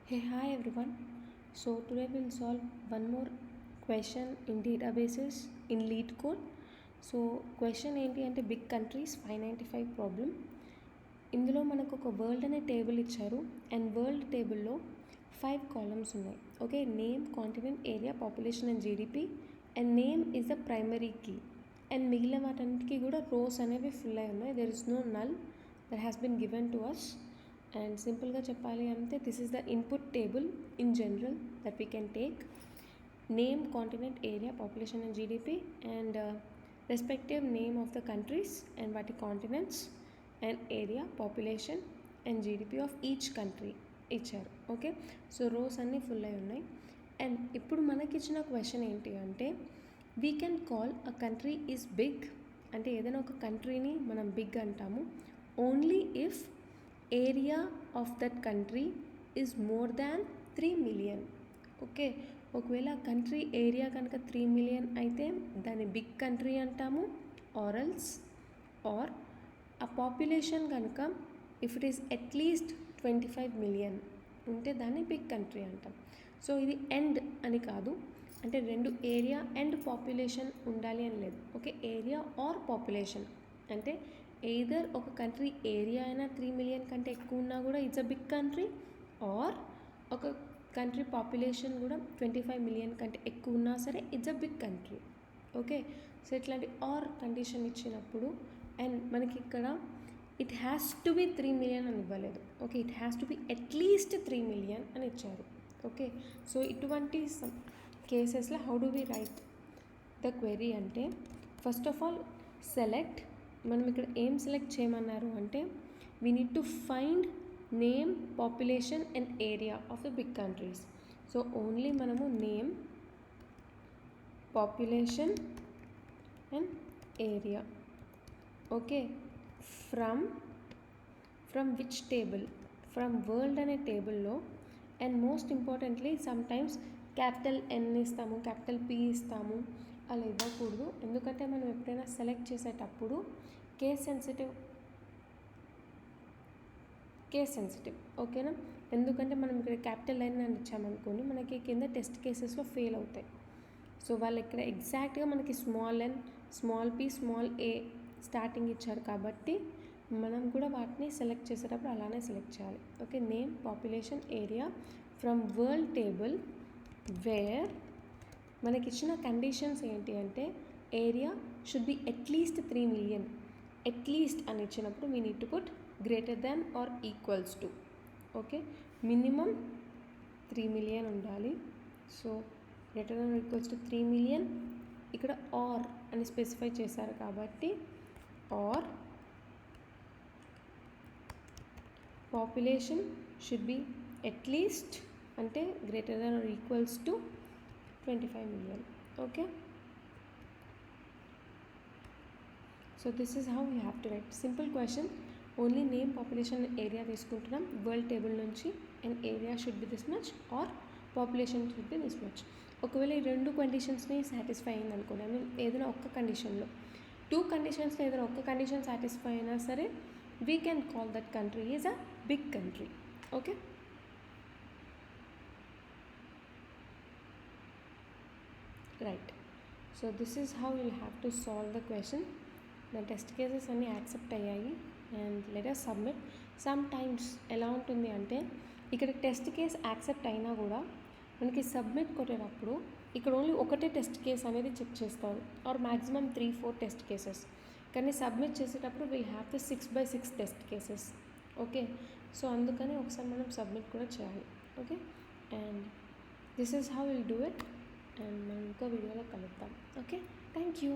Hey, hi everyone. So today we'll solve one more question in databases in lead code. So question ఏంటి అంటే big countries 595 problem. ఇందులో మనకు ఒక world అనే table ఇచ్చారు and world టేబుల్లో 5 కాలమ్స్ ఉన్నాయి. Okay, name, continent, area, population and GDP and name is the primary key and మిగిలిన వాటన్నిటికీ కూడా రోస్ అనేవి ఫిల్ అయి ఉన్నాయి. There is no null that has been given to us. And సింపుల్గా చెప్పాలి అంటే this is the input table in general that we can take name, continent, area, population and GDP and respective name of the countries and వాటి continents and area, population and GDP of each country ఇచ్చారు. Okay, so rows అన్నీ full అయి ఉన్నాయి. And ఇప్పుడు మనకి ఇచ్చిన question ఏంటి అంటే we can call a country is big అంటే ఏదైనా ఒక కంట్రీని మనం బిగ్ అంటాము only if area of that country is more than 3 million. Okay, ఒకవేళ కంట్రీ ఏరియా కనుక 3 million అయితే దాన్ని బిగ్ కంట్రీ అంటాము. ఆర్ఎల్స్ ఆర్ ఆ పాపులేషన్ కనుక if it is at least 25 million ఉంటే దాన్ని బిగ్ కంట్రీ అంటాం. సో ఇది ఎండ్ అని కాదు, అంటే రెండు ఏరియా అండ్ పాపులేషన్ ఉండాలి అని లేదు. ఓకే, ఏరియా ఆర్ పాపులేషన్ అంటే ఎయిదర్ ఒక కంట్రీ ఏరియా అయినా 3 million కంటే ఎక్కువ ఉన్నా కూడా it's a big country, or ఒక కంట్రీ పాపులేషన్ కూడా 25 million కంటే ఎక్కువ ఉన్నా సరే it's a big country. Okay, so ఇట్లాంటి ఆర్ కండిషన్ ఇచ్చినప్పుడు అండ్ మనకి ఇక్కడ it has to be 3 million అని ఇవ్వలేదు. Okay, it has to be at least 3 million అని ఇచ్చారు. ఓకే, సో ఇటువంటి కేసెస్లో how do we write the query అంటే ఫస్ట్ ఆఫ్ ఆల్ సెలెక్ట్, మనం ఇక్కడ ఏం సెలెక్ట్ చేయమన్నారు అంటే we need to find name, population and area of the big countries. So only మనము name, population and area. Okay, from which table, from world అనే టేబుల్లో. And most importantly sometimes capital N ఇస్తాము, capital P ఇస్తాము, అలా ఇవ్వకూడదు. ఎందుకంటే మనం ఎప్పుడైనా సెలెక్ట్ చేసేటప్పుడు కేస్ సెన్సిటివ్. ఓకేనా, ఎందుకంటే మనం ఇక్కడ క్యాపిటల్ ఎన్ అని ఇచ్చామనుకోండి మనకి కింద టెస్ట్ కేసెస్లో ఫెయిల్ అవుతాయి. సో వాళ్ళు ఇక్కడ ఎగ్జాక్ట్గా మనకి స్మాల్ ఎన్, స్మాల్ పి, స్మాల్ ఏ స్టార్టింగ్ ఇచ్చారు కాబట్టి మనం కూడా వాటిని సెలెక్ట్ చేసేటప్పుడు అలానే సెలెక్ట్ చేయాలి. Okay, name, population, area from world table where మనకి ఇచ్చిన కండిషన్స్ ఏంటి అంటే area should be at least 3 million. At least అని ఇచ్చినప్పుడు we need to put greater than or equals to. Okay, minimum 3 million ఉండాలి. So greater than or equals to 3 million. ఇక్కడ or అని specify చేశారు కాబట్టి or population should be at least అంటే greater than or equals to 25 million. Okay, so this is how you have to write. Simple question, only name, population and area తీసుకుంటున్నాం world table నుంచి and area should be this much or population should be this much. ఒకవేళ ఈ రెండు కండిషన్స్ని satisfy అయింది అనుకోండి, I mean ఏదైనా ఒక్క కండిషన్లో 2 కండిషన్స్లో ఏదైనా ఒక్క కండిషన్ సాటిస్ఫై అయినా సరే we can call that country is a big country. Okay, right. So this is how will have to solve the question. నా టెస్ట్ కేసెస్ అన్నీ యాక్సెప్ట్ అయ్యాయి and let us submit. Sometimes ఎలా ఉంటుంది అంటే ఇక్కడ test case accept అయినా కూడా మనకి సబ్మిట్ కొట్టేటప్పుడు ఇక్కడ ఓన్లీ ఒకటే టెస్ట్ కేస్ అనేది చెక్ చేస్తారు ఆర్ మ్యాక్సిమం 3-4 టెస్ట్ కేసెస్, కానీ సబ్మిట్ చేసేటప్పుడు will have the 6x6 test cases. Okay, so అందుకని ఒకసారి మనం సబ్మిట్ కూడా చేయాలి. Okay, and this is how will do it and మనం ఇంకో వీడియోలో కలుద్దాం. Okay, thank you.